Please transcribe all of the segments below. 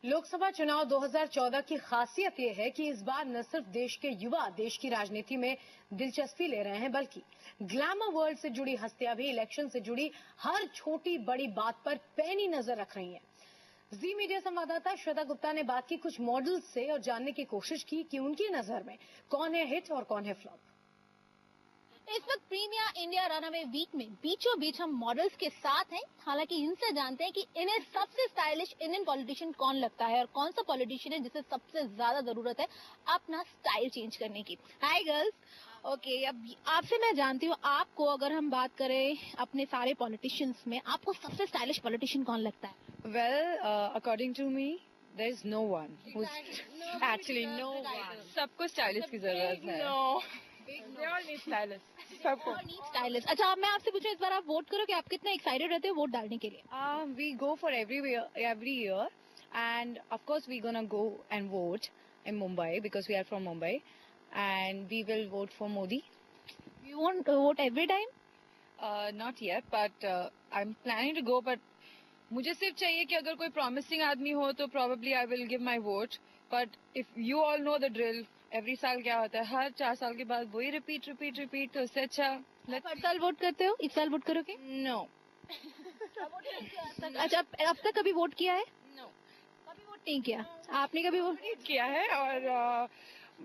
लोकसभा चुनाव 2014 की खासियत ये है कि इस बार न सिर्फ देश के युवा देश की राजनीति में दिलचस्पी ले रहे हैं, बल्कि ग्लैमर वर्ल्ड से जुड़ी हस्तियां भी इलेक्शन से जुड़ी हर छोटी बड़ी बात पर पैनी नजर रख रही हैं। जी मीडिया संवाददाता श्वेता गुप्ता ने बात की कुछ मॉडल्स से और जानने की कोशिश की कि उनकी नजर में कौन है हिट और कौन है फ्लॉप। इस वक्त प्रीमियर इंडिया रनअवे वीक में बीचों बीच हम मॉडल्स के साथ हैं। हालांकि इनसे जानते हैं कि इन्हें सबसे स्टाइलिश इंडियन पॉलिटिशियन कौन लगता है और कौन सा पॉलिटिशियन है जिसे सबसे ज्यादा जरूरत है अपना स्टाइल चेंज करने की। हाय गर्ल्स, ओके, अब आपसे मैं जानती हूँ, आपको अगर हम बात करें अपने सारे पॉलिटिशियंस में, आपको सबसे स्टाइलिश पॉलिटिशियन कौन लगता है? Well, according to me, there is no one who's actually no one. सबको स्टाइलिश की जरूरत है. No. They all need stylists. सबको. स्टाइलिश। अच्छा, अब मैं आपसे पूछूं, इस बार आप वोट करो कि आप कितना एक्साइटेड रहते हो वोट डालने के लिए? We go for every year, and of course we gonna go and vote in Mumbai because we are from Mumbai, and we will vote for Modi. You won't vote every time? Not yet, but I'm planning to go. But मुझे सिर्फ चाहिए कि अगर कोई promising आदमी हो तो probably I will give my vote. But if you all know the drill, every साल क्या होता है, हर 4 साल के बाद वही रिपीट, तो उससे अच्छा हर साल वोट करते हो? इस साल वोट करोगे? No. अच्छा, अब तक कभी वोट किया है? No. कभी वोट नहीं किया? आपने कभी वोट किया है? और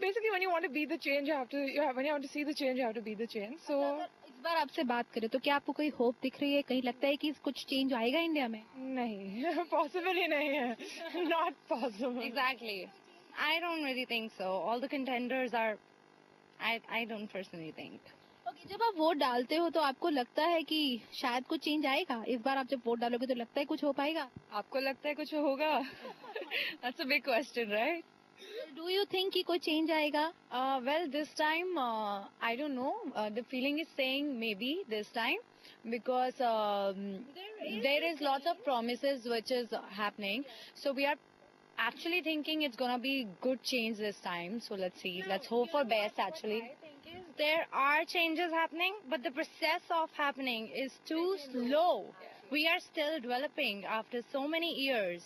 basically when you want to be the change, when you want to see the change, you have to be the change. So इस बार आपसे बात करें तो क्या आपको कोई होप दिख रही है? कहीं लगता है कि कुछ चेंज आएगा इंडिया में? नहीं, पॉसिबल ही नहीं है. Not possible. Exactly. I don't really think so. All the contenders are. I don't personally think. Okay, जब आप वोट डालते हो तो आपको लगता है कि शायद कुछ चेंज आएगा? इस बार आप जब वोट डालोगे तो लगता है कुछ हो पाएगा? आपको लगता है कुछ होगा? That's a big question, right? Do you think कि कोई चेंज आएगा? Well, this time I don't know. The feeling is saying maybe this time because there is lots of promises which is happening. So we are actually thinking it's gonna be good change this time. So let's see. Let's hope for best. Actually, what I think is there are changes happening, but the process of happening is too slow. We are still developing after so many years.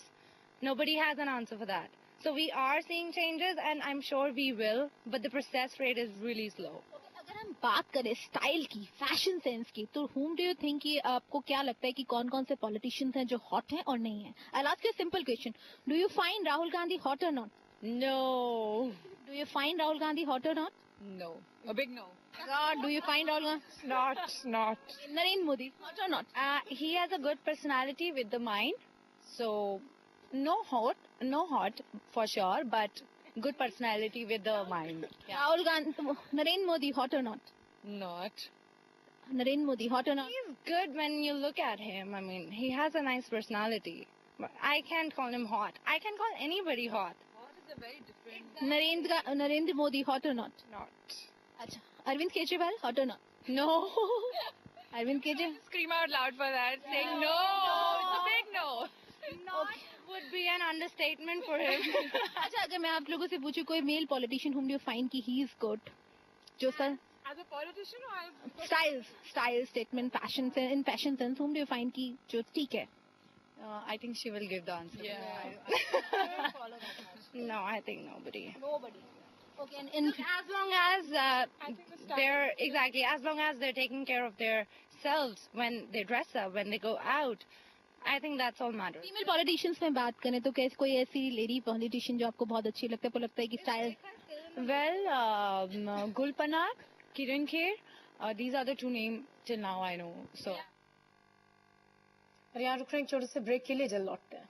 Nobody has an answer for that. So we are seeing changes, and I'm sure we will, but the process rate is really slow. अगर हम बात करें style की, fashion sense की, तो whom do you think कि आपको क्या लगता है कि कौन-कौन से पॉलिटिशियंस हैं जो हॉट हैं और नहीं हैं? I'll ask you a simple question. Do you find Rahul Gandhi hot or not? No. Do you find Rahul Gandhi hot or not? No. A big no. God, do you find Rahul Gandhi? Not. Narendra Modi hot or not? He has a good personality with the mind, so no hot for sure, but good personality with the mind. Yeah. Rahul Gandhi, Narendra Modi hot or not? Not. Narendra Modi hot or not? He's good when you look at him. I mean, he has a nice personality. But I can't call him hot. I can call anybody hot. Hot is a very different. Narendra Modi hot or not? Not. अच्छा, Arvind Kejriwal hot or not? No. Arvind Kejriwal. Scream out loud for that. Saying no. It's a big no. Not would be an understatement for him. अच्छा, अगर मैं आप लोगों से पूछूं कोई male politician whom do you find कि he is good, जो sir As a politician or as style statement fashion sense whom do you find कि जो ठीक है? I think she will give the answer. Yeah. No, I think nobody. Okay, and As long as as long as they're taking care of their selves when they dress up, when they go out, I think that's all matters. Female politicians में बात करें तो कैसे कोई ऐसी lady politician जो आपको बहुत अच्छी लगती है, आपको लगता है कि style? Well, Gul Panag, Kiran Kher, these are the 2 names till now I know. So. और यहाँ रुक रहे हैं एक छोटे से ब्रेक के लिए, जल्द लौटते हैं।